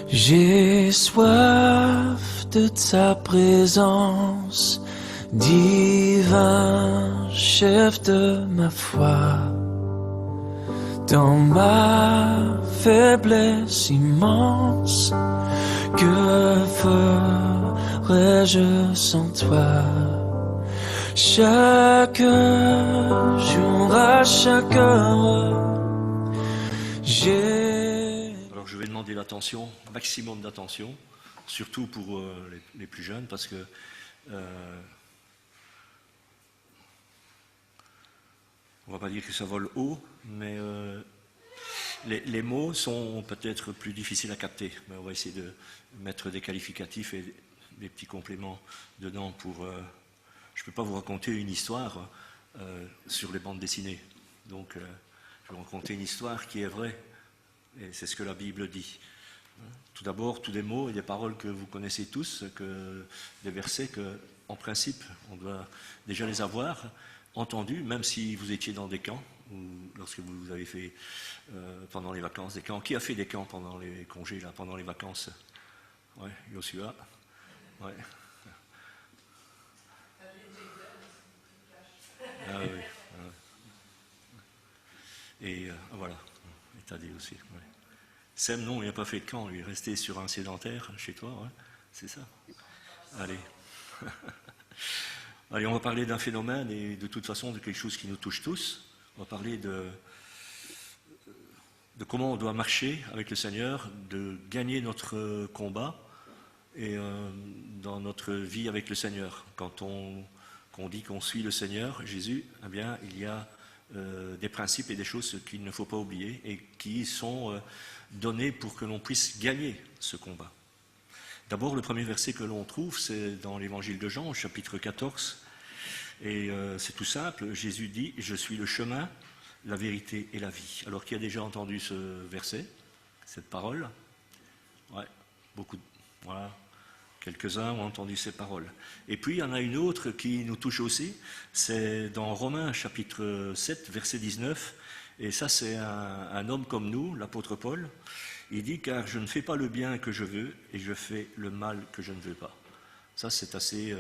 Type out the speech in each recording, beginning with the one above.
J'ai soif de ta présence, divin chef de ma foi. Dans ma faiblesse immense, que ferais-je sans toi? Chaque jour, à chaque heure, j'ai... Alors je vais demander l'attention, maximum d'attention, surtout pour les plus jeunes, parce que on va pas dire que ça vole haut, mais les mots sont peut-être plus difficiles à capter, mais on va essayer de mettre des qualificatifs et des petits compléments dedans pour... je ne peux pas vous raconter une histoire sur les bandes dessinées, donc je vais vous raconter une histoire qui est vraie, et c'est ce que la Bible dit. Tout d'abord, tous des mots et des paroles que vous connaissez tous, des versets que, en principe, on doit déjà les avoir entendus, même si vous étiez dans des camps, ou lorsque vous avez fait pendant les vacances des camps. Qui a fait des camps pendant les congés, là, pendant les vacances? Ouais, Joshua. Ouais. Ah oui. Et voilà. Et t'as dit aussi. Ouais. Sem, non, il n'a pas fait de camp, il est resté sur un sédentaire chez toi, ouais. C'est ça. Allez. Allez, on va parler d'un phénomène et de toute façon de quelque chose qui nous touche tous. On va parler de comment on doit marcher avec le Seigneur, de gagner notre combat et dans notre vie avec le Seigneur. Quand on dit qu'on suit le Seigneur, Jésus, eh bien, il y a des principes et des choses qu'il ne faut pas oublier et qui sont donnés pour que l'on puisse gagner ce combat. D'abord, le premier verset que l'on trouve, c'est dans l'évangile de Jean, chapitre 14, et c'est tout simple. Jésus dit « Je suis le chemin, la vérité et la vie ». Alors, qui a déjà entendu ce verset, cette parole? Ouais, beaucoup. Voilà, quelques-uns ont entendu ces paroles. Et puis, il y en a une autre qui nous touche aussi, c'est dans Romains, chapitre 7, verset 19, et ça, c'est un homme comme nous, l'apôtre Paul. Il dit « Car je ne fais pas le bien que je veux, et je fais le mal que je ne veux pas ». Ça, c'est assez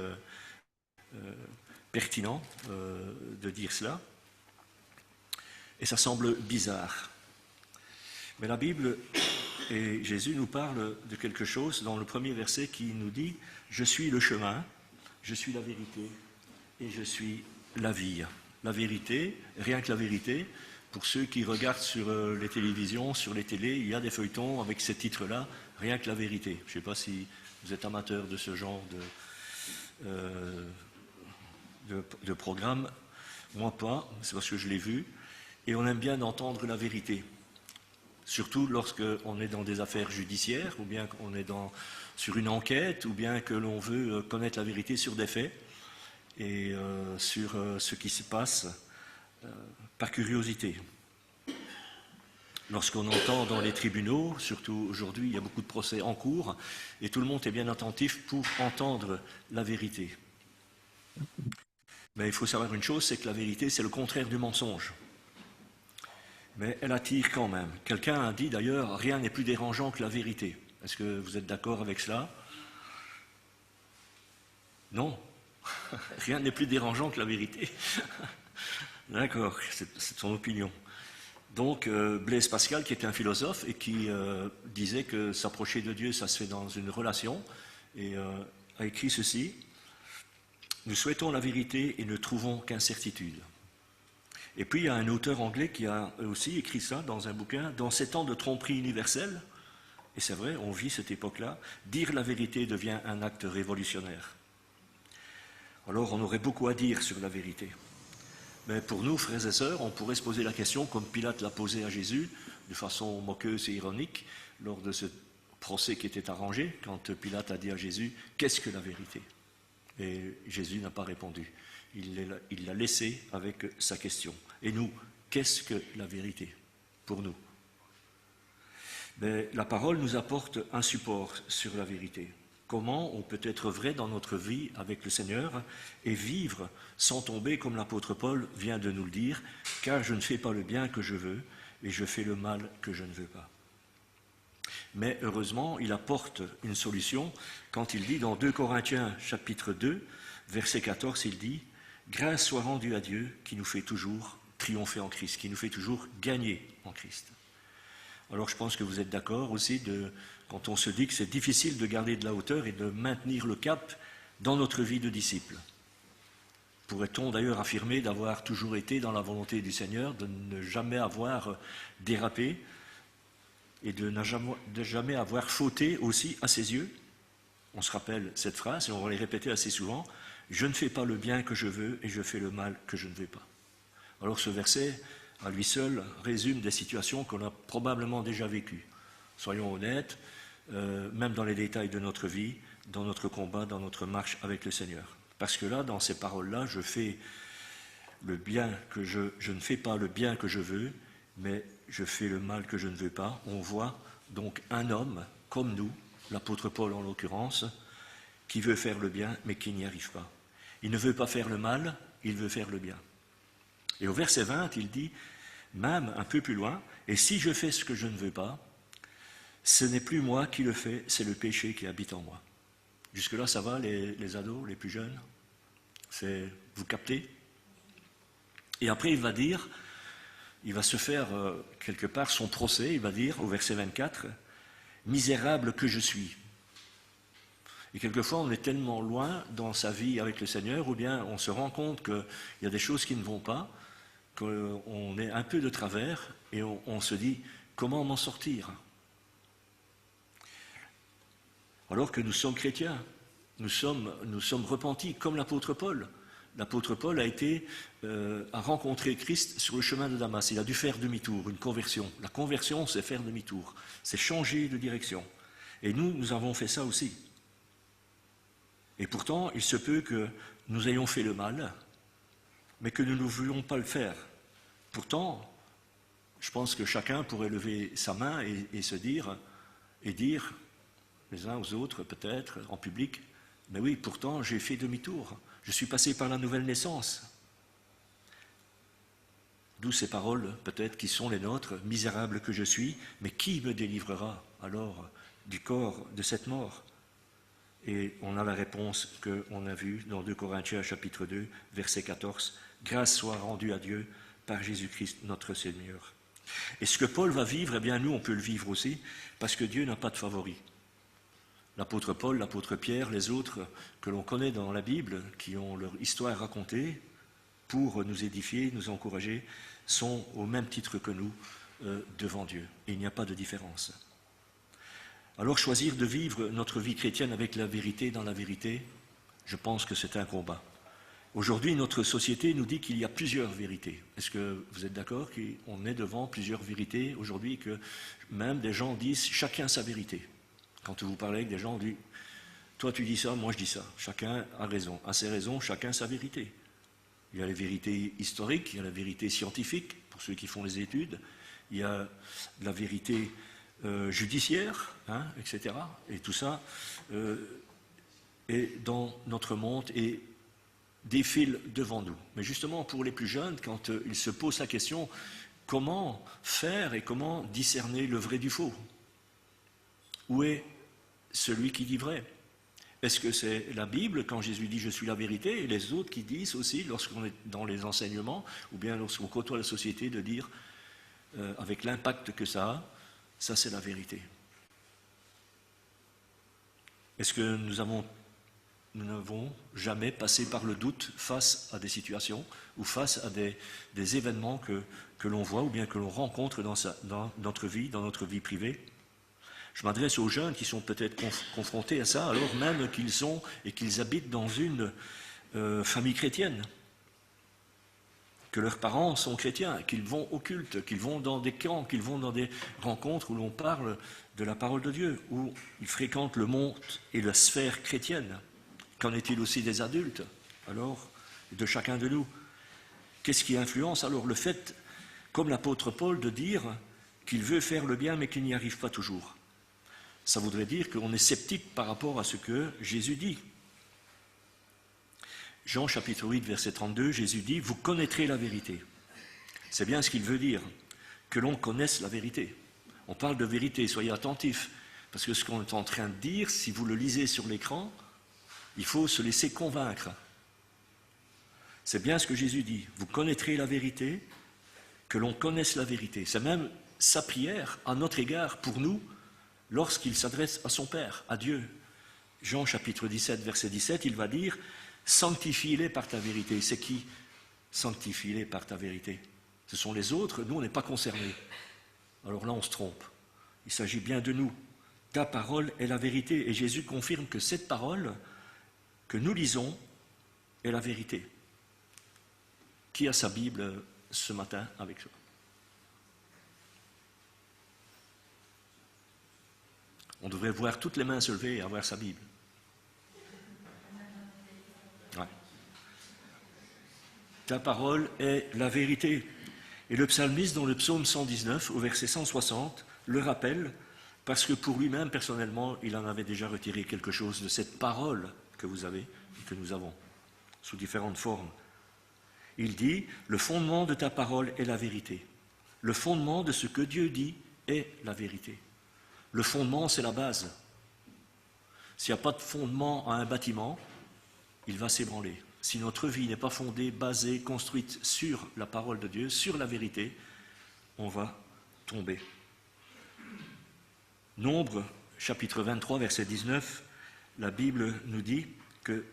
pertinent de dire cela. Et ça semble bizarre. Mais la Bible et Jésus nous parle de quelque chose dans le premier verset qui nous dit « Je suis le chemin, je suis la vérité, et je suis la vie ». La vérité, rien que la vérité. Pour ceux qui regardent sur les télévisions, sur les télés, il y a des feuilletons avec ces titres-là, rien que la vérité. Je ne sais pas si vous êtes amateur de ce genre de programme. Moi pas, c'est parce que je l'ai vu. Et on aime bien entendre la vérité. Surtout lorsqu'on est dans des affaires judiciaires, ou bien qu'on est sur une enquête, ou bien que l'on veut connaître la vérité sur des faits, et sur ce qui se passe par curiosité. Lorsqu'on entend dans les tribunaux, surtout aujourd'hui, il y a beaucoup de procès en cours, et tout le monde est bien attentif pour entendre la vérité. Mais il faut savoir une chose, c'est que la vérité, c'est le contraire du mensonge. Mais elle attire quand même. Quelqu'un a dit d'ailleurs, rien n'est plus dérangeant que la vérité. Est-ce que vous êtes d'accord avec cela? Non. Rien n'est plus dérangeant que la vérité. D'accord, c'est son opinion. Donc Blaise Pascal, qui était un philosophe et qui disait que s'approcher de Dieu, ça se fait dans une relation, et a écrit ceci: « Nous souhaitons la vérité et ne trouvons qu'incertitude ». Et puis il y a un auteur anglais qui a aussi écrit ça dans un bouquin, « Dans ces temps de tromperie universelle », et c'est vrai, on vit cette époque-là, dire la vérité devient un acte révolutionnaire. Alors on aurait beaucoup à dire sur la vérité. Mais pour nous, frères et sœurs, on pourrait se poser la question, comme Pilate l'a posée à Jésus, de façon moqueuse et ironique, lors de ce procès qui était arrangé, quand Pilate a dit à Jésus « Qu'est-ce que la vérité ?» Et Jésus n'a pas répondu. Il l'a laissé avec sa question. Et nous, qu'est-ce que la vérité pour nous? Mais la parole nous apporte un support sur la vérité. Comment on peut être vrai dans notre vie avec le Seigneur et vivre sans tomber, comme l'apôtre Paul vient de nous le dire, car je ne fais pas le bien que je veux et je fais le mal que je ne veux pas. Mais heureusement, il apporte une solution quand il dit dans 2 Corinthiens chapitre 2, verset 14, il dit « Grâce soit rendue à Dieu qui nous fait toujours triompher en Christ, qui nous fait toujours gagner en Christ. » Alors je pense que vous êtes d'accord aussi quand on se dit que c'est difficile de garder de la hauteur et de maintenir le cap dans notre vie de disciple. Pourrait-on d'ailleurs affirmer d'avoir toujours été dans la volonté du Seigneur, de ne jamais avoir dérapé et de ne jamais avoir fauté aussi à ses yeux? On se rappelle cette phrase et on va les répéter assez souvent. « Je ne fais pas le bien que je veux et je fais le mal que je ne veux pas. » Alors ce verset, à lui seul, résume des situations qu'on a probablement déjà vécues. Soyons honnêtes, même dans les détails de notre vie, dans notre combat, dans notre marche avec le Seigneur. Parce que là, dans ces paroles-là, je ne fais pas le bien que je veux, mais je fais le mal que je ne veux pas. On voit donc un homme comme nous, l'apôtre Paul en l'occurrence, qui veut faire le bien, mais qui n'y arrive pas. Il ne veut pas faire le mal, il veut faire le bien. Et au verset 20, il dit, même un peu plus loin, « Et si je fais ce que je ne veux pas, ce n'est plus moi qui le fais, c'est le péché qui habite en moi. » Jusque-là, ça va, les ados, les plus jeunes? Vous captez? Et après, il va se faire quelque part son procès, il va dire, au verset 24, « Misérable que je suis ». Et quelquefois, on est tellement loin dans sa vie avec le Seigneur, ou bien on se rend compte qu'il y a des choses qui ne vont pas, qu'on est un peu de travers, et on se dit, comment m'en sortir? Alors que nous sommes chrétiens, nous sommes repentis, comme l'apôtre Paul. L'apôtre Paul a rencontré Christ sur le chemin de Damas. Il a dû faire demi-tour, une conversion. La conversion, c'est faire demi-tour, c'est changer de direction. Et nous avons fait ça aussi. Et pourtant, il se peut que nous ayons fait le mal, mais que nous ne voulions pas le faire. Pourtant, je pense que chacun pourrait lever sa main et dire les uns aux autres, peut-être, en public, mais oui, pourtant, j'ai fait demi-tour. Je suis passé par la nouvelle naissance. D'où ces paroles, peut-être, qui sont les nôtres, « Misérable que je suis, mais qui me délivrera alors du corps de cette mort ?» Et on a la réponse qu'on a vue dans 2 Corinthiens chapitre 2, verset 14. « Grâce soit rendue à Dieu par Jésus-Christ notre Seigneur. » Et ce que Paul va vivre, eh bien nous on peut le vivre aussi, parce que Dieu n'a pas de favoris. L'apôtre Paul, l'apôtre Pierre, les autres que l'on connaît dans la Bible, qui ont leur histoire racontée pour nous édifier, nous encourager, sont au même titre que nous devant Dieu. Et il n'y a pas de différence. Alors choisir de vivre notre vie chrétienne avec la vérité dans la vérité, je pense que c'est un combat. Aujourd'hui, notre société nous dit qu'il y a plusieurs vérités. Est-ce que vous êtes d'accord qu'on est devant plusieurs vérités aujourd'hui, que même des gens disent chacun sa vérité? Quand vous parlez avec des gens, on dit toi tu dis ça, moi je dis ça. Chacun a raison. À ses raisons, chacun sa vérité. Il y a les vérités historiques, il y a la vérité scientifique, pour ceux qui font les études, il y a la vérité judiciaire, etc. Et tout ça est dans notre monde et défile devant nous. Mais justement, pour les plus jeunes, quand ils se posent la question, comment faire et comment discerner le vrai du faux? Où est celui qui dit vrai? Est-ce que c'est la Bible, quand Jésus dit « je suis la vérité » et les autres qui disent aussi, lorsqu'on est dans les enseignements, ou bien lorsqu'on côtoie la société, de dire, avec l'impact que ça a, ça c'est la vérité. Est-ce que nous n'avons jamais passé par le doute face à des situations ou face à des événements que l'on voit ou bien que l'on rencontre dans notre vie privée? Je m'adresse aux jeunes qui sont peut-être confrontés à ça, alors même qu'ils sont et qu'ils habitent dans une famille chrétienne, que leurs parents sont chrétiens, qu'ils vont au culte, qu'ils vont dans des camps, qu'ils vont dans des rencontres où l'on parle de la parole de Dieu, où ils fréquentent le monde et la sphère chrétienne. Qu'en est-il aussi des adultes, alors, de chacun de nous? Qu'est-ce qui influence alors le fait, comme l'apôtre Paul, de dire qu'il veut faire le bien mais qu'il n'y arrive pas toujours? Ça voudrait dire qu'on est sceptique par rapport à ce que Jésus dit. Jean chapitre 8, verset 32, Jésus dit « Vous connaîtrez la vérité ». C'est bien ce qu'il veut dire, que l'on connaisse la vérité. On parle de vérité, soyez attentifs. Parce que ce qu'on est en train de dire, si vous le lisez sur l'écran, il faut se laisser convaincre. C'est bien ce que Jésus dit. Vous connaîtrez la vérité, que l'on connaisse la vérité. C'est même sa prière à notre égard pour nous lorsqu'il s'adresse à son Père, à Dieu. Jean chapitre 17, verset 17, il va dire « Sanctifie-les par ta vérité ». C'est qui? Sanctifie-les par ta vérité. Ce sont les autres, nous on n'est pas concernés. Alors là on se trompe. Il s'agit bien de nous. Ta parole est la vérité. Et Jésus confirme que cette parole que nous lisons est la vérité. Qui a sa Bible ce matin avec soi? On devrait voir toutes les mains se lever et avoir sa Bible. Ouais. Ta parole est la vérité. Et le psalmiste, dans le psaume 119, au verset 160, le rappelle, parce que pour lui-même, personnellement, il en avait déjà retiré quelque chose de cette parole que vous avez et que nous avons, sous différentes formes. Il dit, le fondement de ta parole est la vérité. Le fondement de ce que Dieu dit est la vérité. Le fondement, c'est la base. S'il n'y a pas de fondement à un bâtiment, il va s'ébranler. Si notre vie n'est pas fondée, basée, construite sur la parole de Dieu, sur la vérité, on va tomber. Nombre, chapitre 23, verset 19, la Bible nous dit que,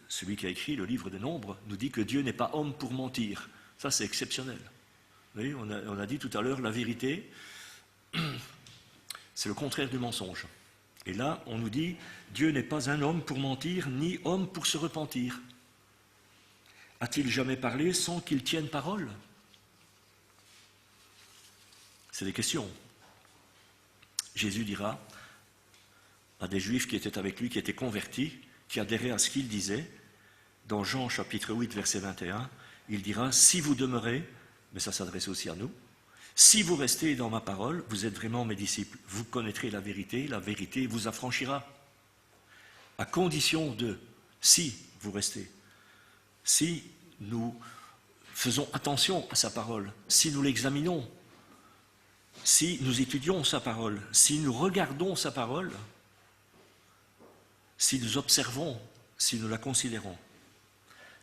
celui qui a écrit le livre des Nombres, nous dit que Dieu n'est pas homme pour mentir. Ça, c'est exceptionnel. Vous voyez, on a dit tout à l'heure, la vérité, c'est le contraire du mensonge. Et là, on nous dit, Dieu n'est pas un homme pour mentir, ni homme pour se repentir. A-t-il jamais parlé sans qu'il tienne parole? C'est des questions. Jésus dira à des Juifs qui étaient avec lui, qui étaient convertis, qui adhéraient à ce qu'il disait, dans Jean chapitre 8, verset 21, il dira, si vous demeurez, mais ça s'adresse aussi à nous, si vous restez dans ma parole, vous êtes vraiment mes disciples, vous connaîtrez la vérité vous affranchira. À condition de, si vous restez, si nous faisons attention à sa parole, si nous l'examinons, si nous étudions sa parole, si nous regardons sa parole, si nous observons, si nous la considérons.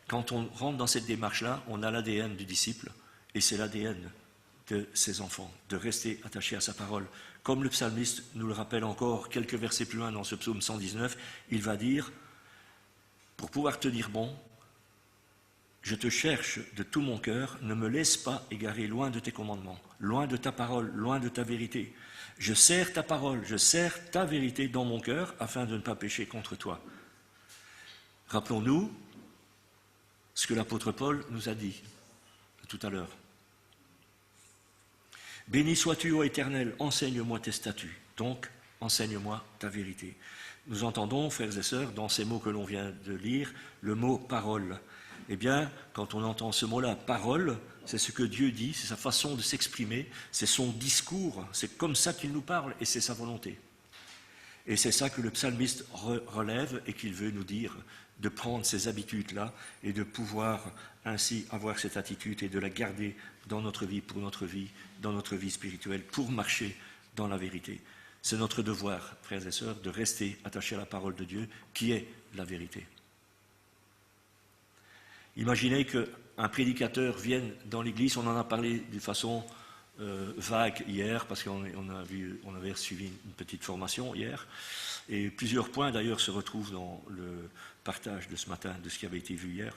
Quand on rentre dans cette démarche-là, on a l'ADN du disciple, et c'est l'ADN de ses enfants, de rester attachés à sa parole. Comme le psalmiste nous le rappelle encore quelques versets plus loin dans ce psaume 119, il va dire, pour pouvoir tenir bon, je te cherche de tout mon cœur, ne me laisse pas égarer loin de tes commandements, loin de ta parole, loin de ta vérité. Je serre ta parole, je serre ta vérité dans mon cœur afin de ne pas pécher contre toi. Rappelons-nous ce que l'apôtre Paul nous a dit tout à l'heure. Béni sois-tu, ô Éternel, enseigne-moi tes statuts, donc enseigne-moi ta vérité. Nous entendons, frères et sœurs, dans ces mots que l'on vient de lire, le mot parole. Eh bien, quand on entend ce mot-là, parole, c'est ce que Dieu dit, c'est sa façon de s'exprimer, c'est son discours, c'est comme ça qu'il nous parle et c'est sa volonté. Et c'est ça que le psalmiste relève et qu'il veut nous dire, de prendre ces habitudes-là et de pouvoir ainsi avoir cette attitude et de la garder dans notre vie, pour notre vie, dans notre vie spirituelle, pour marcher dans la vérité. C'est notre devoir, frères et sœurs, de rester attachés à la parole de Dieu, qui est la vérité. Imaginez qu'un prédicateur vienne dans l'église, on en a parlé de façon vague hier, parce qu'on avait suivi une petite formation hier, et plusieurs points d'ailleurs se retrouvent dans le partage de ce matin, de ce qui avait été vu hier.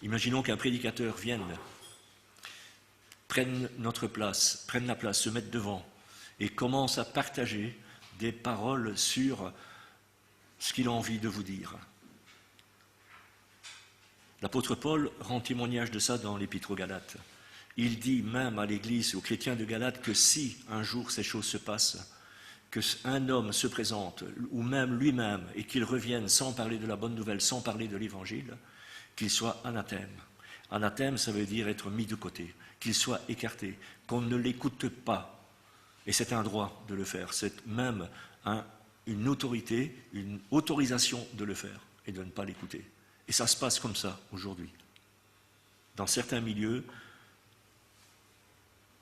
Imaginons qu'un prédicateur vienne, prenne notre place, prenne la place, se mette devant, et commence à partager des paroles sur ce qu'il a envie de vous dire. L'apôtre Paul rend témoignage de ça dans l'Épître aux Galates. Il dit même à l'Église, aux chrétiens de Galates, que si un jour ces choses se passent, qu'un homme se présente, ou même lui-même, et qu'il revienne sans parler de la bonne nouvelle, sans parler de l'Évangile, qu'il soit anathème. Anathème, ça veut dire être mis de côté, qu'il soit écarté, qu'on ne l'écoute pas. Et c'est un droit de le faire, c'est même une autorité, une autorisation de le faire et de ne pas l'écouter. Et ça se passe comme ça aujourd'hui. Dans certains milieux,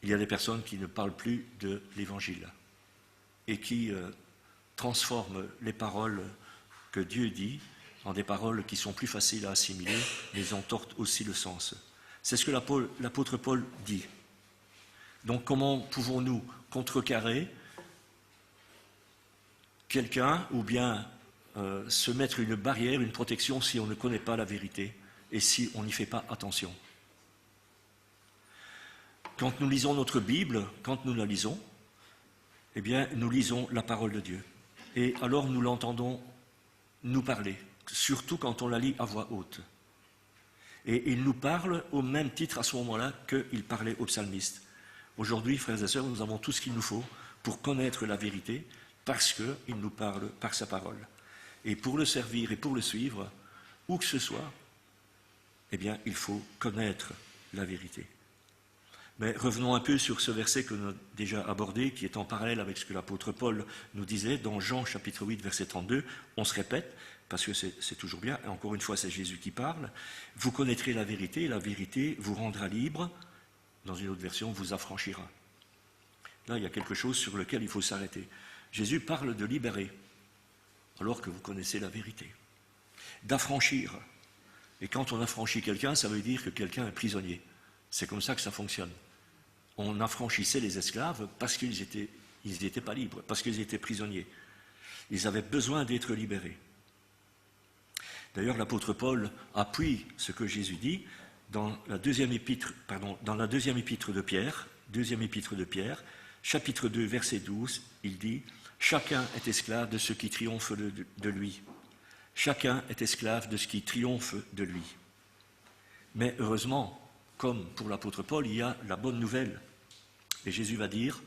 il y a des personnes qui ne parlent plus de l'Évangile et qui transforment les paroles que Dieu dit en des paroles qui sont plus faciles à assimiler, mais ils en tortent aussi le sens. C'est ce que l'apôtre Paul dit. Donc comment pouvons-nous contrecarrer quelqu'un ou bien se mettre une barrière, une protection si on ne connaît pas la vérité et si on n'y fait pas attention? Quand nous lisons notre Bible, quand nous la lisons, eh bien, nous lisons la parole de Dieu. Et alors nous l'entendons nous parler, surtout quand on la lit à voix haute. Et il nous parle au même titre à ce moment-là qu'il parlait aux psalmistes. Aujourd'hui, frères et sœurs, nous avons tout ce qu'il nous faut pour connaître la vérité, parce qu'il nous parle par sa parole. Et pour le servir et pour le suivre, où que ce soit, eh bien, il faut connaître la vérité. Mais revenons un peu sur ce verset que nous avons déjà abordé, qui est en parallèle avec ce que l'apôtre Paul nous disait dans Jean chapitre 8, verset 32. On se répète, parce que c'est toujours bien, et encore une fois c'est Jésus qui parle. Vous connaîtrez la vérité vous rendra libre. Dans une autre version, vous affranchira. Là, il y a quelque chose sur lequel il faut s'arrêter. Jésus parle de libérer, alors que vous connaissez la vérité. D'affranchir. Et quand on affranchit quelqu'un, ça veut dire que quelqu'un est prisonnier. C'est comme ça que ça fonctionne. On affranchissait les esclaves parce qu'ils n'étaient pas libres, parce qu'ils étaient prisonniers. Ils avaient besoin d'être libérés. D'ailleurs, l'apôtre Paul appuie ce que Jésus dit dans la deuxième épître de Pierre, chapitre 2, verset 12, il dit « Chacun est esclave de ce qui triomphe de lui. Chacun est esclave de ce qui triomphe de lui. » Mais heureusement, comme pour l'apôtre Paul, il y a la bonne nouvelle. Et Jésus va dire,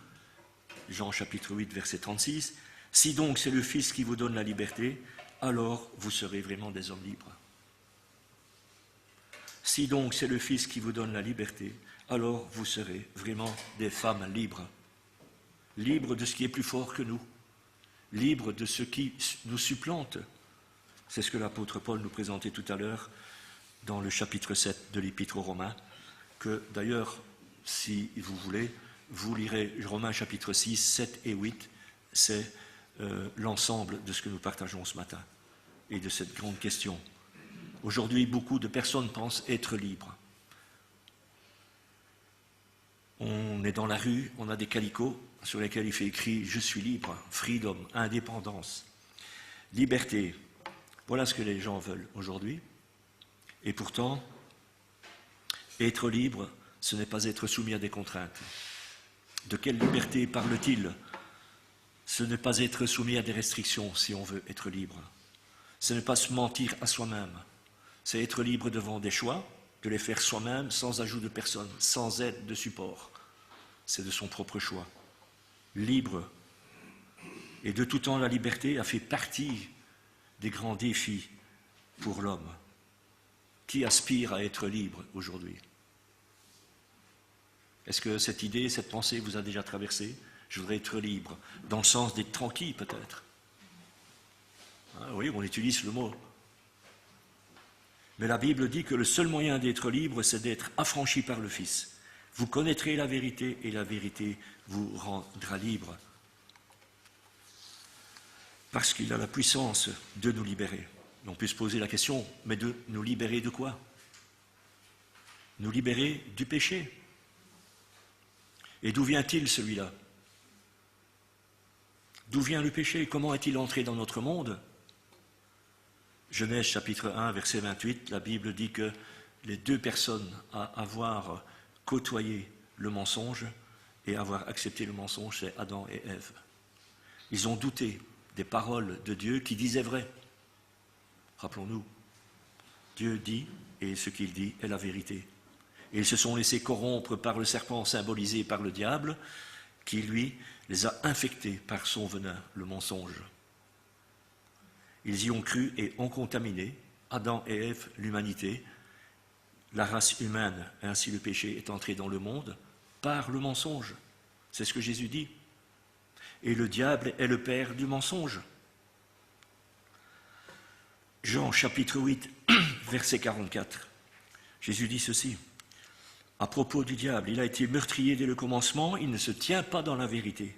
Jean chapitre 8, verset 36, « Si donc c'est le Fils qui vous donne la liberté, alors vous serez vraiment des hommes libres. » Si donc c'est le Fils qui vous donne la liberté, alors vous serez vraiment des femmes libres. Libres de ce qui est plus fort que nous. Libres de ce qui nous supplante. C'est ce que l'apôtre Paul nous présentait tout à l'heure dans le chapitre 7 de l'Épître aux Romains, que d'ailleurs, si vous voulez, vous lirez Romains chapitre 6, 7 et 8, c'est l'ensemble de ce que nous partageons ce matin et de cette grande question. Aujourd'hui, beaucoup de personnes pensent être libres. On est dans la rue, on a des calicots sur lesquels il fait écrit « Je suis libre »,« freedom »,« indépendance »,« liberté ». Voilà ce que les gens veulent aujourd'hui. Et pourtant, être libre, ce n'est pas être soumis à des contraintes. De quelle liberté parle-t-il? Ce n'est pas être soumis à des restrictions si on veut être libre. Ce n'est pas se mentir à soi-même. C'est être libre devant des choix, de les faire soi-même, sans ajout de personne, sans aide de support. C'est de son propre choix. Libre. Et de tout temps, la liberté a fait partie des grands défis pour l'homme. Qui aspire à être libre aujourd'hui? Est-ce que cette idée, cette pensée vous a déjà traversé? Je voudrais être libre, dans le sens d'être tranquille peut-être. Oui, on utilise le mot. Mais la Bible dit que le seul moyen d'être libre, c'est d'être affranchi par le Fils. Vous connaîtrez la vérité et la vérité vous rendra libre. Parce qu'il a la puissance de nous libérer. On peut se poser la question, mais de nous libérer de quoi? Nous libérer du péché. Et d'où vient-il celui-là? D'où vient le péché? Comment est-il entré dans notre monde? Genèse chapitre 1, verset 28, la Bible dit que les deux personnes à avoir côtoyé le mensonge et avoir accepté le mensonge, c'est Adam et Ève. Ils ont douté des paroles de Dieu qui disaient vrai. Rappelons-nous, Dieu dit, et ce qu'il dit est la vérité. Et ils se sont laissés corrompre par le serpent symbolisé par le diable, qui, lui, les a infectés par son venin, le mensonge. Ils y ont cru et ont contaminé, Adam et Ève, l'humanité, la race humaine, ainsi le péché est entré dans le monde par le mensonge. C'est ce que Jésus dit. Et le diable est le père du mensonge. Jean chapitre 8, verset 44. Jésus dit ceci. à propos du diable, il a été meurtrier dès le commencement, il ne se tient pas dans la vérité,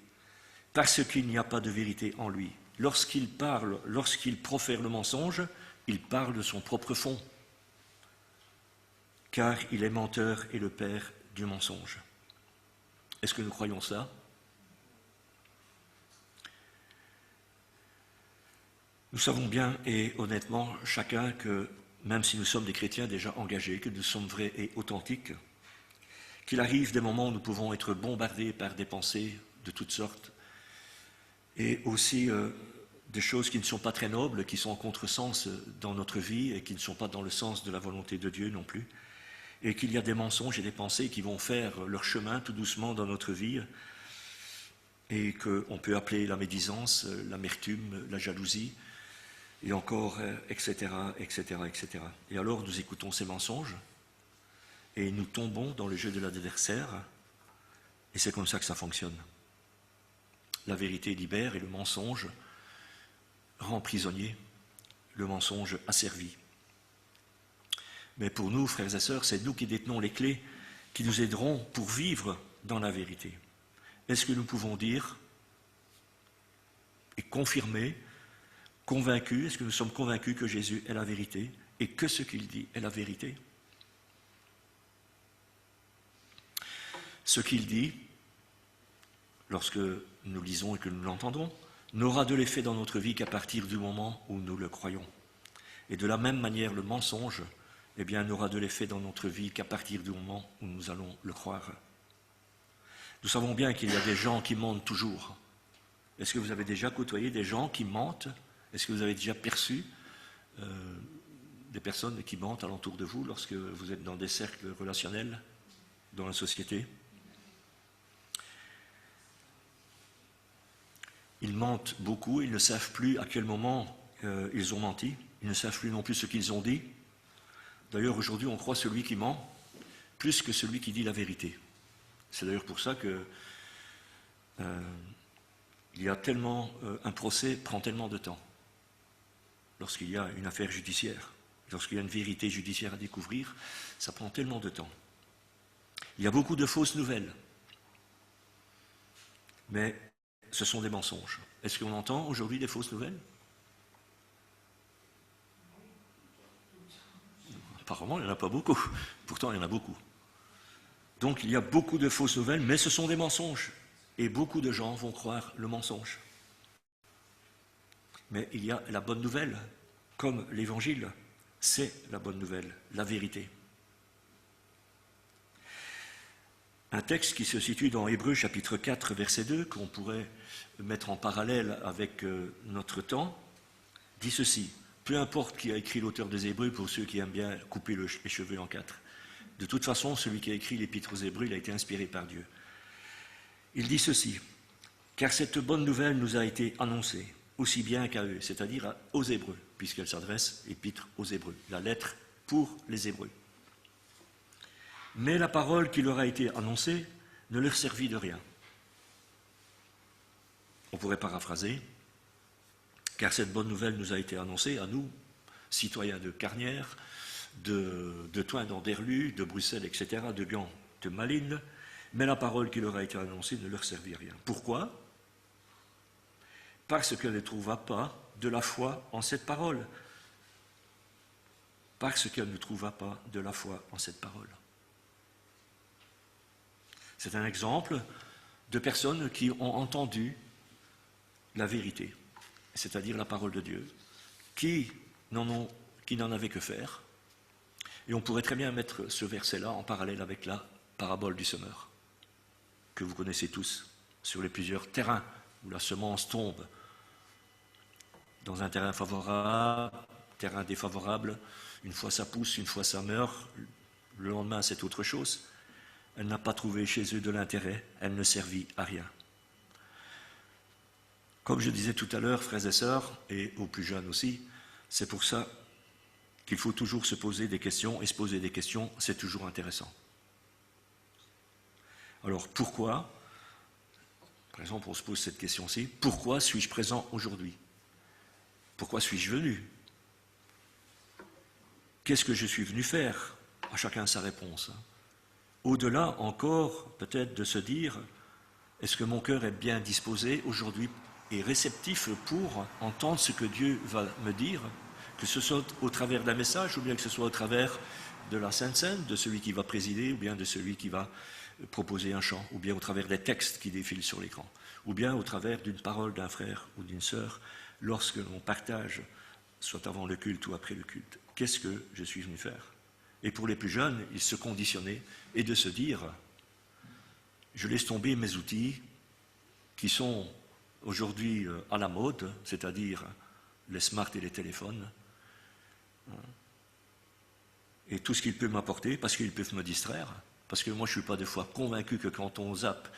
parce qu'il n'y a pas de vérité en lui. Lorsqu'il parle, lorsqu'il profère le mensonge, il parle de son propre fond, car il est menteur et le père du mensonge. Est-ce que nous croyons ça? Nous savons bien et honnêtement chacun que, même si nous sommes des chrétiens déjà engagés, que nous sommes vrais et authentiques, qu'il arrive des moments où nous pouvons être bombardés par des pensées de toutes sortes, et aussi des choses qui ne sont pas très nobles, qui sont en contresens dans notre vie et qui ne sont pas dans le sens de la volonté de Dieu non plus, et qu'il y a des mensonges et des pensées qui vont faire leur chemin tout doucement dans notre vie, et qu'on peut appeler la médisance, l'amertume, la jalousie, et encore, etc., etc., etc. Et alors nous écoutons ces mensonges, et nous tombons dans le jeu de l'adversaire, et c'est comme ça que ça fonctionne. La vérité libère et le mensonge rend prisonnier, le mensonge asservi. Mais pour nous, frères et sœurs, c'est nous qui détenons les clés qui nous aideront pour vivre dans la vérité. Est-ce que nous pouvons dire et confirmer, convaincus, est-ce que nous sommes convaincus que Jésus est la vérité et que ce qu'il dit est la vérité? Ce qu'il dit, lorsque nous lisons et que nous l'entendons, n'aura de l'effet dans notre vie qu'à partir du moment où nous le croyons. Et de la même manière, le mensonge, eh bien, n'aura de l'effet dans notre vie qu'à partir du moment où nous allons le croire. Nous savons bien qu'il y a des gens qui mentent toujours. Est-ce que vous avez déjà côtoyé des gens qui mentent? Est-ce que vous avez déjà perçu des personnes qui mentent alentour de vous lorsque vous êtes dans des cercles relationnels dans la société? Ils mentent beaucoup, ils ne savent plus à quel moment ils ont menti, ils ne savent plus non plus ce qu'ils ont dit. D'ailleurs, aujourd'hui, on croit celui qui ment plus que celui qui dit la vérité. C'est d'ailleurs pour ça que il y a tellement, un procès prend tellement de temps lorsqu'il y a une affaire judiciaire, lorsqu'il y a une vérité judiciaire à découvrir, ça prend tellement de temps. Il y a beaucoup de fausses nouvelles, mais ce sont des mensonges. Est-ce qu'on entend aujourd'hui des fausses nouvelles? Apparemment, il n'y en a pas beaucoup. Pourtant, il y en a beaucoup. Donc, il y a beaucoup de fausses nouvelles, mais ce sont des mensonges. Et beaucoup de gens vont croire le mensonge. Mais il y a la bonne nouvelle, comme l'Évangile, c'est la bonne nouvelle, la vérité. Un texte qui se situe dans Hébreux chapitre 4, verset 2, qu'on pourrait mettre en parallèle avec notre temps, dit ceci. Peu importe qui a écrit l'auteur des Hébreux, pour ceux qui aiment bien couper les cheveux en quatre. De toute façon, celui qui a écrit l'Épître aux Hébreux, il a été inspiré par Dieu. Il dit ceci, « Car cette bonne nouvelle nous a été annoncée, aussi bien qu'à eux, c'est-à-dire aux Hébreux, puisqu'elle s'adresse, Épître aux Hébreux, la lettre pour les Hébreux. Mais la parole qui leur a été annoncée ne leur servit de rien. » On pourrait paraphraser, « Car cette bonne nouvelle nous a été annoncée à nous, citoyens de Carnières, de Thoin d'Anderlu, de Bruxelles, etc., de Gand, de Malines, mais la parole qui leur a été annoncée ne leur servit à rien. Pourquoi? Parce qu'elle ne trouva pas de la foi en cette parole. Parce qu'elle ne trouva pas de la foi en cette parole. » C'est un exemple de personnes qui ont entendu la vérité, c'est-à-dire la parole de Dieu, qui n'en avaient que faire. Et on pourrait très bien mettre ce verset-là en parallèle avec la parabole du semeur, que vous connaissez tous, sur les plusieurs terrains où la semence tombe, dans un terrain favorable, terrain défavorable, une fois ça pousse, une fois ça meurt, le lendemain c'est autre chose. Elle n'a pas trouvé chez eux de l'intérêt, elle ne servit à rien. Comme je disais tout à l'heure, frères et sœurs, et aux plus jeunes aussi, c'est pour ça qu'il faut toujours se poser des questions, et se poser des questions, c'est toujours intéressant. Alors pourquoi, par exemple, on se pose cette question-ci, pourquoi suis-je présent aujourd'hui? Pourquoi suis-je venu? Qu'est-ce que je suis venu faire? À chacun sa réponse. Au-delà encore, peut-être, de se dire, est-ce que mon cœur est bien disposé aujourd'hui et réceptif pour entendre ce que Dieu va me dire, que ce soit au travers d'un message ou bien que ce soit au travers de la Sainte Seine, de celui qui va présider ou bien de celui qui va proposer un chant, ou bien au travers des textes qui défilent sur l'écran, ou bien au travers d'une parole d'un frère ou d'une sœur, lorsque l'on partage, soit avant le culte ou après le culte. Qu'est-ce que je suis venu faire? Et pour les plus jeunes, ils se conditionnaient et de se dire, je laisse tomber mes outils qui sont aujourd'hui à la mode, c'est-à-dire les smarts et les téléphones, et tout ce qu'ils peuvent m'apporter, parce qu'ils peuvent me distraire, parce que moi je ne suis pas des fois convaincu que quand on zappe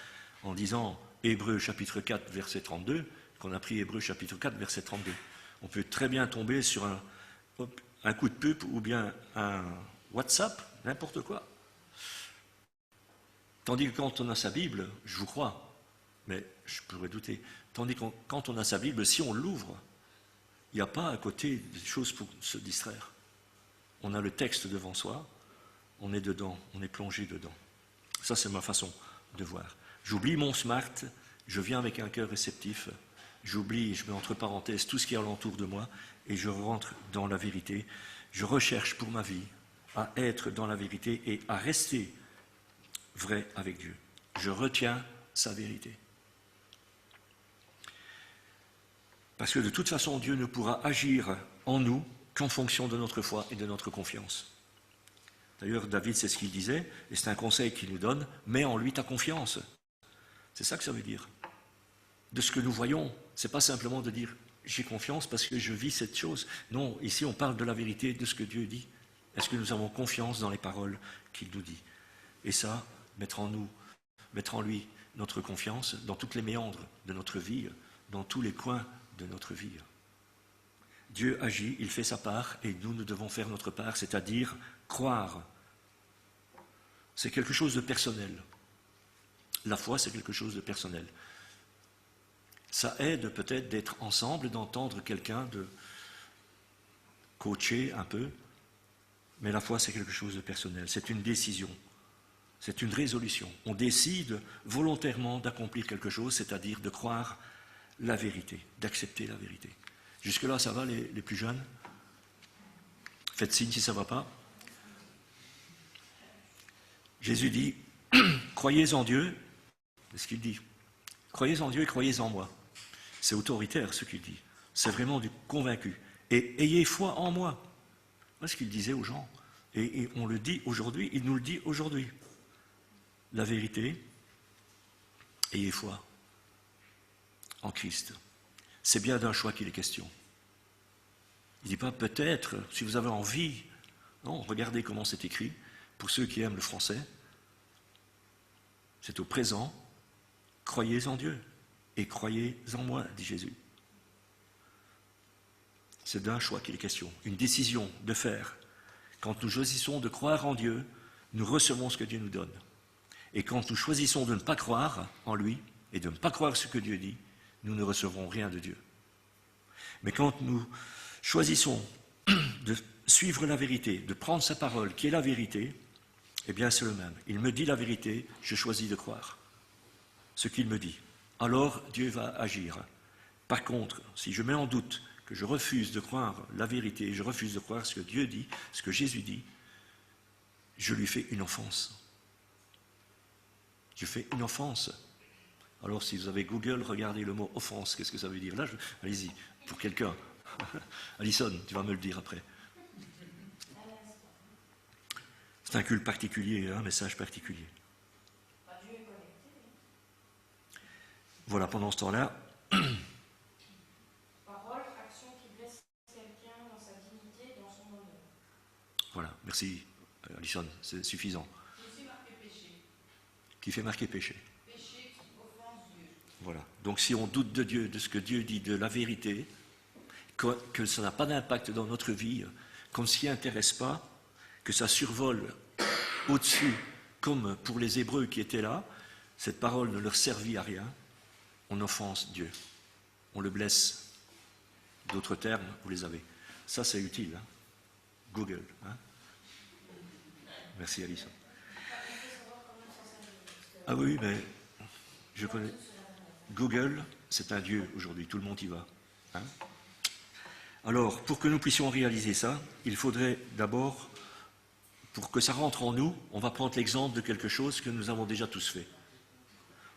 en disant Hébreux chapitre 4 verset 32, qu'on a pris Hébreux chapitre 4 verset 32, on peut très bien tomber sur un coup de pub ou bien un WhatsApp, n'importe quoi. Tandis que quand on a sa Bible, je vous crois, mais je pourrais douter, tandis que quand on a sa Bible, si on l'ouvre, il n'y a pas à côté des choses pour se distraire. On a le texte devant soi, on est dedans, on est plongé dedans. Ça, c'est ma façon de voir. J'oublie mon smart, je viens avec un cœur réceptif, j'oublie, je mets entre parenthèses tout ce qui est alentour de moi, et je rentre dans la vérité. Je recherche pour ma vie à être dans la vérité et à rester vrai avec Dieu. Je retiens sa vérité. Parce que de toute façon, Dieu ne pourra agir en nous qu'en fonction de notre foi et de notre confiance. D'ailleurs, David, c'est ce qu'il disait, et c'est un conseil qu'il nous donne, mets en lui ta confiance. C'est ça que ça veut dire. De ce que nous voyons, c'est pas simplement de dire j'ai confiance parce que je vis cette chose. Non, ici on parle de la vérité, de ce que Dieu dit. Est-ce que nous avons confiance dans les paroles qu'il nous dit? Et ça, mettre en lui notre confiance dans toutes les méandres de notre vie, dans tous les coins de notre vie. Dieu agit, il fait sa part, et nous devons faire notre part, c'est-à-dire croire. C'est quelque chose de personnel. La foi, c'est quelque chose de personnel. Ça aide peut-être d'être ensemble, d'entendre quelqu'un, de coacher un peu, mais la foi, c'est quelque chose de personnel. C'est une décision, c'est une résolution. On décide volontairement d'accomplir quelque chose, c'est-à-dire de croire la vérité, d'accepter la vérité. Jusque-là, ça va les plus jeunes? Faites signe si ça ne va pas. Jésus dit, croyez en Dieu, c'est ce qu'il dit. Croyez en Dieu et croyez en moi. C'est autoritaire ce qu'il dit. C'est vraiment du convaincu. Et ayez foi en moi. Voilà ce qu'il disait aux gens. Et on le dit aujourd'hui, il nous le dit aujourd'hui. La vérité, ayez foi en Christ. C'est bien d'un choix qu'il est question. Il ne dit pas peut-être, si vous avez envie. Non, regardez comment c'est écrit. Pour ceux qui aiment le français, c'est au présent. Croyez en Dieu et croyez en moi, dit Jésus. C'est d'un choix qu'il est question, une décision de faire. Quand nous choisissons de croire en Dieu, nous recevons ce que Dieu nous donne. Et quand nous choisissons de ne pas croire en lui et de ne pas croire ce que Dieu dit, nous ne recevrons rien de Dieu. Mais quand nous choisissons de suivre la vérité, de prendre sa parole, qui est la vérité, eh bien c'est le même. Il me dit la vérité, je choisis de croire ce qu'il me dit. Alors Dieu va agir. Par contre, si je mets en doute que je refuse de croire la vérité, je refuse de croire ce que Dieu dit, ce que Jésus dit, je lui fais une offense. Je fais une offense. Alors si vous avez Google, regardez le mot offense, qu'est-ce que ça veut dire? Là, allez-y, pour quelqu'un. Alison, tu vas me le dire après. C'est un culte particulier, un message particulier. Voilà, pendant ce temps-là. Parole, action qui blesse quelqu'un dans sa dignité, dans son honneur. Voilà, merci Alison, c'est suffisant. Qui fait marquer péché. Qui fait marquer péché. Péché qui offense Dieu. Voilà, donc si on doute de Dieu, de ce que Dieu dit, de la vérité, que ça n'a pas d'impact dans notre vie, qu'on ne s'y intéresse pas, que ça survole au-dessus, comme pour les Hébreux qui étaient là, cette parole ne leur servit à rien, on offense Dieu, on le blesse. D'autres termes, vous les avez. Ça, c'est utile. Google. Merci, Alison. Il faut savoir Ah oui, mais je connais. Google, c'est un dieu aujourd'hui, tout le monde y va. Hein? Alors, pour que nous puissions réaliser ça, il faudrait d'abord, pour que ça rentre en nous, on va prendre l'exemple de quelque chose que nous avons déjà tous fait.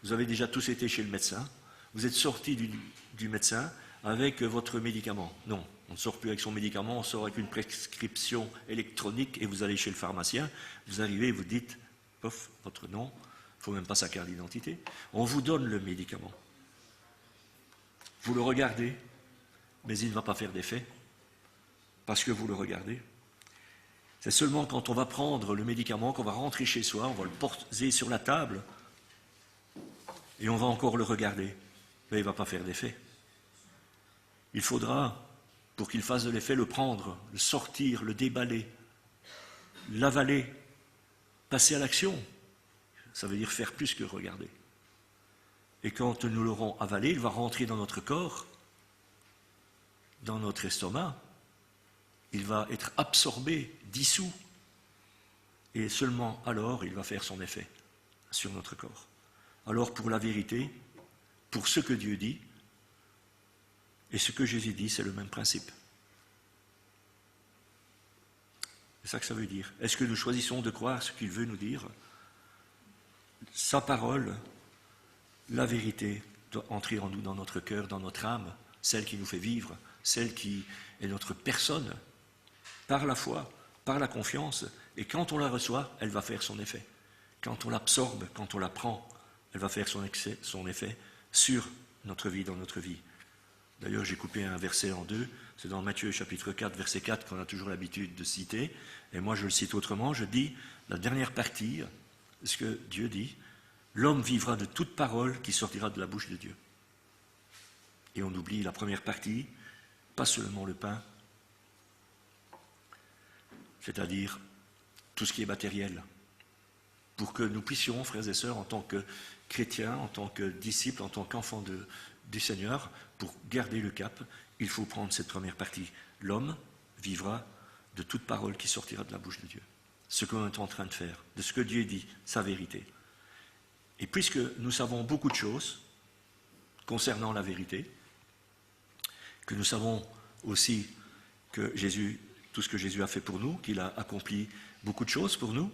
Vous avez déjà tous été chez le médecin, vous êtes sortis du médecin avec votre médicament. Non, on ne sort plus avec son médicament, on sort avec une prescription électronique et vous allez chez le pharmacien, vous arrivez, vous dites, pof, votre nom, il ne faut même pas sa carte d'identité, on vous donne le médicament. Vous le regardez, mais il ne va pas faire d'effet, parce que vous le regardez. C'est seulement quand on va prendre le médicament, qu'on va rentrer chez soi, on va le poser sur la table, et on va encore le regarder, mais il ne va pas faire d'effet. Il faudra, pour qu'il fasse de l'effet, le prendre, le sortir, le déballer, l'avaler, passer à l'action. Ça veut dire faire plus que regarder. Et quand nous l'aurons avalé, il va rentrer dans notre corps, dans notre estomac, il va être absorbé, dissous, et seulement alors il va faire son effet sur notre corps. Alors pour la vérité, pour ce que Dieu dit, et ce que Jésus dit, c'est le même principe. C'est ça que ça veut dire. Est-ce que nous choisissons de croire ce qu'il veut nous dire? Sa parole, la vérité, doit entrer en nous, dans notre cœur, dans notre âme, celle qui nous fait vivre, celle qui est notre personne, par la foi, par la confiance, et quand on la reçoit, elle va faire son effet. Quand on l'absorbe, quand on la prend, elle va faire son effet sur notre vie, dans notre vie. D'ailleurs, j'ai coupé un verset en deux, c'est dans Matthieu chapitre 4, verset 4 qu'on a toujours l'habitude de citer, et moi je le cite autrement, je dis, la dernière partie, ce que Dieu dit, l'homme vivra de toute parole qui sortira de la bouche de Dieu. Et on oublie la première partie, pas seulement le pain, c'est-à-dire tout ce qui est matériel, pour que nous puissions, frères et sœurs, en tant que chrétiens, en tant que disciples, en tant qu'enfants du Seigneur, pour garder le cap, il faut prendre cette première partie. L'homme vivra de toute parole qui sortira de la bouche de Dieu. Ce qu'on est en train de faire, de ce que Dieu dit, sa vérité. Et puisque nous savons beaucoup de choses concernant la vérité, que nous savons aussi que Jésus, tout ce que Jésus a fait pour nous, qu'il a accompli beaucoup de choses pour nous,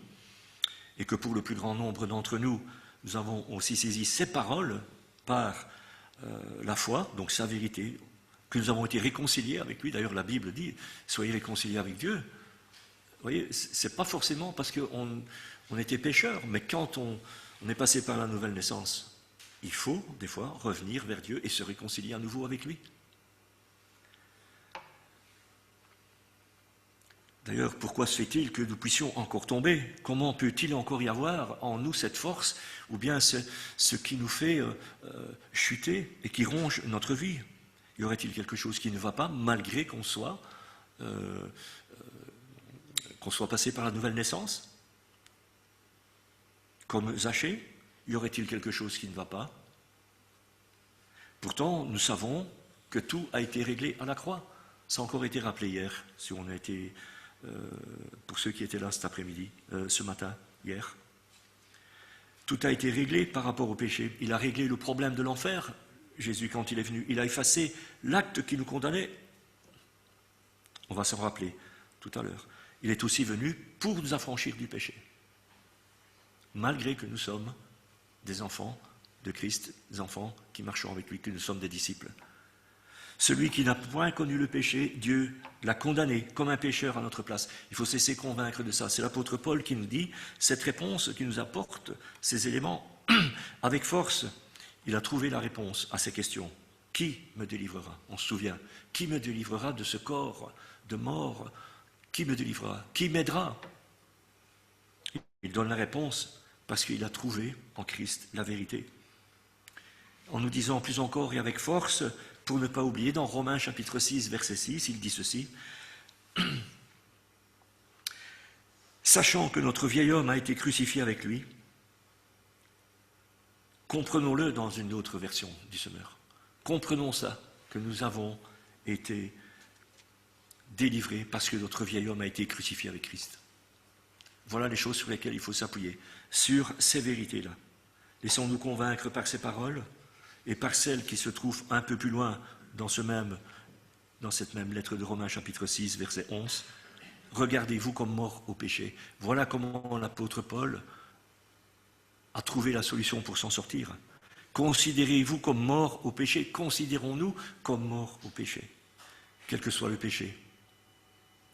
et que pour le plus grand nombre d'entre nous, nous avons aussi saisi ses paroles par la foi, donc sa vérité, que nous avons été réconciliés avec lui. D'ailleurs, la Bible dit, soyez réconciliés avec Dieu. Vous voyez, c'est pas forcément parce qu'on était pécheurs, mais quand on est passé par la nouvelle naissance, il faut, des fois, revenir vers Dieu et se réconcilier à nouveau avec lui. D'ailleurs, pourquoi se fait-il que nous puissions encore tomber? Comment peut-il encore y avoir en nous cette force, ou bien ce qui nous fait chuter et qui ronge notre vie? Y aurait-il quelque chose qui ne va pas, malgré qu'on soit passé par la nouvelle naissance? Comme Zachée, y aurait-il quelque chose qui ne va pas? Pourtant, nous savons que tout a été réglé à la croix. Ça a encore été rappelé hier, si on a été... pour ceux qui étaient là cet après-midi, ce matin, hier. Tout a été réglé par rapport au péché. Il a réglé le problème de l'enfer, Jésus, quand il est venu. Il a effacé l'acte qui nous condamnait. On va s'en rappeler tout à l'heure. Il est aussi venu pour nous affranchir du péché. Malgré que nous sommes des enfants de Christ, des enfants qui marchons avec lui, que nous sommes des disciples. Celui qui n'a point connu le péché, Dieu l'a condamné comme un pécheur à notre place. Il faut se laisser convaincre de ça. C'est l'apôtre Paul qui nous dit cette réponse, qui nous apporte ces éléments avec force. Il a trouvé la réponse à ces questions. Qui me délivrera? On se souvient. Qui me délivrera de ce corps de mort? Qui me délivrera? Qui m'aidera? Il donne la réponse parce qu'il a trouvé en Christ la vérité. En nous disant plus encore et avec force, pour ne pas oublier, dans Romains chapitre 6, verset 6, il dit ceci. Sachant que notre vieil homme a été crucifié avec lui, comprenons-le dans une autre version du Semeur. Comprenons ça, que nous avons été délivrés parce que notre vieil homme a été crucifié avec Christ. Voilà les choses sur lesquelles il faut s'appuyer, sur ces vérités-là. Laissons-nous convaincre par ces paroles et par celles qui se trouvent un peu plus loin dans cette même lettre de Romains chapitre 6, verset 11. Regardez-vous comme morts au péché. Voilà comment l'apôtre Paul a trouvé la solution pour s'en sortir. Considérez-vous comme morts au péché. Considérons-nous comme morts au péché, quel que soit le péché.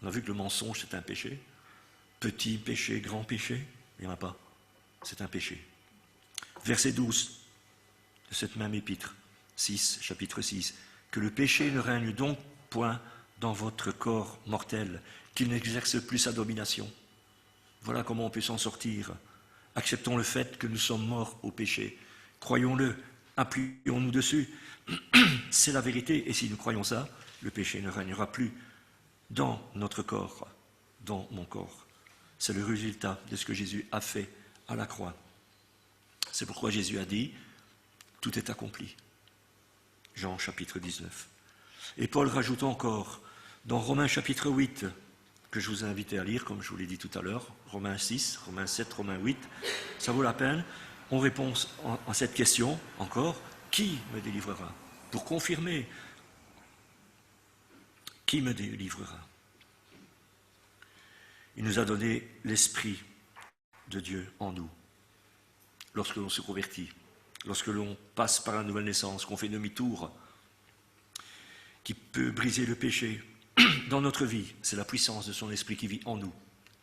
On a vu que le mensonge, c'est un péché. Petit péché, grand péché, il n'y en a pas. C'est un péché. Verset 12 de cette même épître, chapitre 6. Que le péché ne règne donc point dans votre corps mortel, qu'il n'exerce plus sa domination. Voilà comment on peut s'en sortir. Acceptons le fait que nous sommes morts au péché. Croyons-le, appuyons-nous dessus. C'est la vérité, et si nous croyons ça, le péché ne régnera plus dans notre corps, dans mon corps. C'est le résultat de ce que Jésus a fait à la croix. C'est pourquoi Jésus a dit, tout est accompli. Jean chapitre 19. Et Paul rajoute encore, dans Romains chapitre 8, que je vous ai invité à lire, comme je vous l'ai dit tout à l'heure, Romains 6, Romains 7, Romains 8, ça vaut la peine. On répond à cette question encore, qui me délivrera? Pour confirmer, qui me délivrera? Il nous a donné l'Esprit de Dieu en nous. Lorsque l'on se convertit, lorsque l'on passe par la nouvelle naissance, qu'on fait demi-tour, qui peut briser le péché dans notre vie, c'est la puissance de son Esprit qui vit en nous.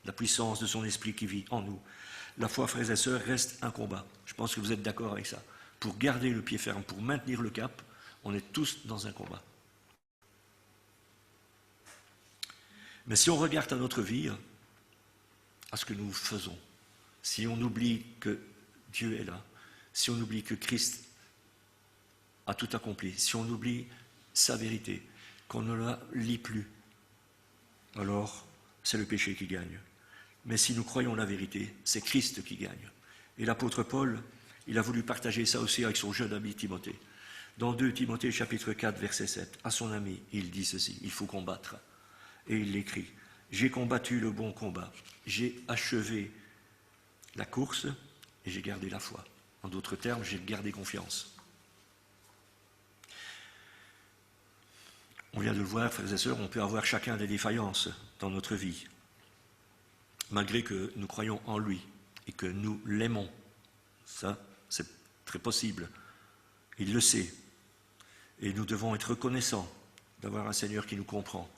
La puissance de son Esprit qui vit en nous. La foi, frères et sœurs, reste un combat. Je pense que vous êtes d'accord avec ça. Pour garder le pied ferme, pour maintenir le cap, on est tous dans un combat. Mais si on regarde à notre vie, à ce que nous faisons, si on oublie que Dieu est là, si on oublie que Christ a tout accompli, si on oublie sa vérité, qu'on ne la lit plus, alors c'est le péché qui gagne. Mais si nous croyons la vérité, c'est Christ qui gagne. Et l'apôtre Paul, il a voulu partager ça aussi avec son jeune ami Timothée. Dans 2 Timothée chapitre 4, verset 7, à son ami, il dit ceci, il faut combattre. Et il l'écrit, j'ai combattu le bon combat, j'ai achevé la course et j'ai gardé la foi. En d'autres termes, j'ai gardé confiance. On vient de le voir, frères et sœurs, on peut avoir chacun des défaillances dans notre vie, malgré que nous croyons en lui et que nous l'aimons. Ça, c'est très possible. Il le sait. Et nous devons être reconnaissants d'avoir un Seigneur qui nous comprend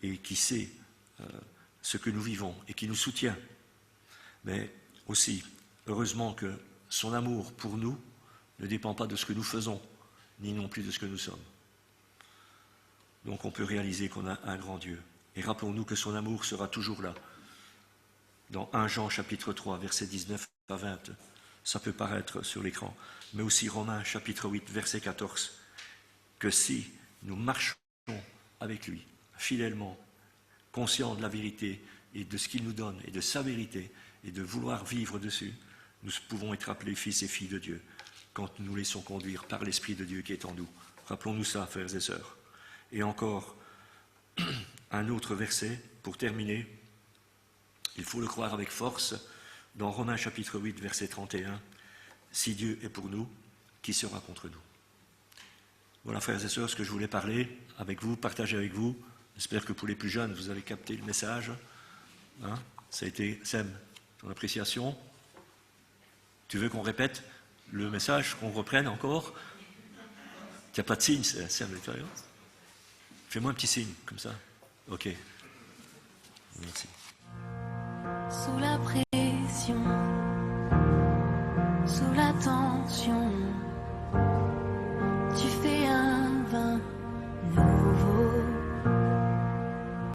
et qui sait ce que nous vivons et qui nous soutient. Mais aussi, heureusement que son amour pour nous ne dépend pas de ce que nous faisons, ni non plus de ce que nous sommes. Donc on peut réaliser qu'on a un grand Dieu. Et rappelons-nous que son amour sera toujours là. Dans 1 Jean chapitre 3, versets 19 à 20, ça peut paraître sur l'écran, mais aussi Romains chapitre 8, verset 14, que si nous marchons avec lui, fidèlement, conscients de la vérité et de ce qu'il nous donne, et de sa vérité, et de vouloir vivre dessus, nous pouvons être appelés fils et filles de Dieu, quand nous nous laissons conduire par l'Esprit de Dieu qui est en nous. Rappelons-nous ça, frères et sœurs. Et encore, un autre verset, pour terminer, il faut le croire avec force, dans Romains chapitre 8, verset 31, « Si Dieu est pour nous, qui sera contre nous ?» Voilà, frères et sœurs, ce que je voulais parler avec vous, partager avec vous. J'espère que pour les plus jeunes, vous avez capté le message. Hein? Ça a été, Sam, ton appréciation. Tu veux qu'on répète le message, qu'on reprenne encore? Il n'y a pas de signe, Sam, l'expérience. Fais-moi un petit signe, comme ça. Ok. Merci. Sous la pression, sous la tension.